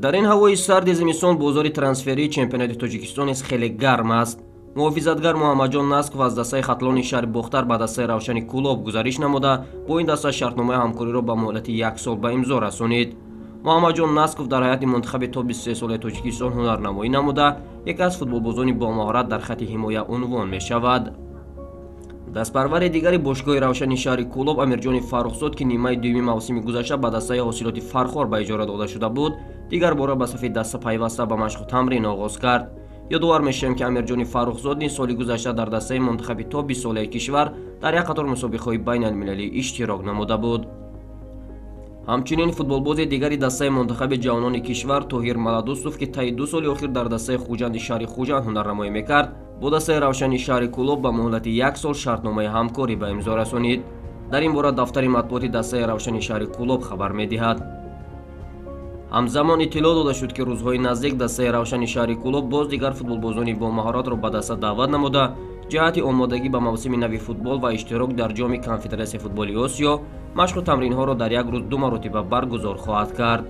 дар ин ҳавои сарди зимистон бозори трансферии чемпионати Тоҷикистон низ хеле гарм аст. муҳофизатгар Муҳаммаҷон Насков аз дастаи хатлони шаҳри Бохтар ба дастаи Равшани Кулоб гузариш намуда, бо ин даста шартномаи ҳамкориро ба муҳлати 1 сол ба имзо расонид. Муҳаммаҷон Насков дар ҳайати мунтахаби то 23 солаи Тоҷикистон ҳунарнамоӣ намуда, яке аз футболбозони бомаҳорат дар хати ҳимоя унвон мешавад. дастпарвари дигари бошгоҳи Равшани шаҳри Кулоб Амирҷони Фаррухзод, ки нимаи дуюми мавсими гузашта ба дастаи ҳосилоти Фархор ба иҷора дода шуда буд, дигар бора ба сафи даста пайваста ба машқу тамрин оғоз кард. ёдовар мешавем, ки Амирҷони Фаррухзод низ соли гузашта дар дастаи мунтахаби то 20 солаи кишвар дар як қатор мусобиқаҳои байналмилалӣ иштирок намуда буд. ҳамчунин футболбози дигари дастаи мунтахаби ҷавонони кишвар Тоҳир Маладустов, ки таи 2 соли охир дар дастаи Хуҷанди шаҳри Хуҷанд ҳунарнамоӣ мекард, бо дастаи Равшани шаҳри Кулоб ба муҳлати 1 сол шартномаи ҳамкорӣ ба имзо расонид. дар ин бора дафтари матбуоти дастаи Равшани шаҳри Кулоб хабар медиҳад. ҳамзамон иттилоъ дода шуд, ки рӯзҳои наздик дастаи Равшани шаҳри Кулоб боз дигар футболбозони бомаҳоратро ба даста даъват намуда, ҷиҳати омодагӣ ба мавсими нави футбол ва иштирок дар ҷоми Конфедератсияи футболи Осиё машқу тамринҳоро дар як рӯз 2 маротиба баргузор хоҳад кард.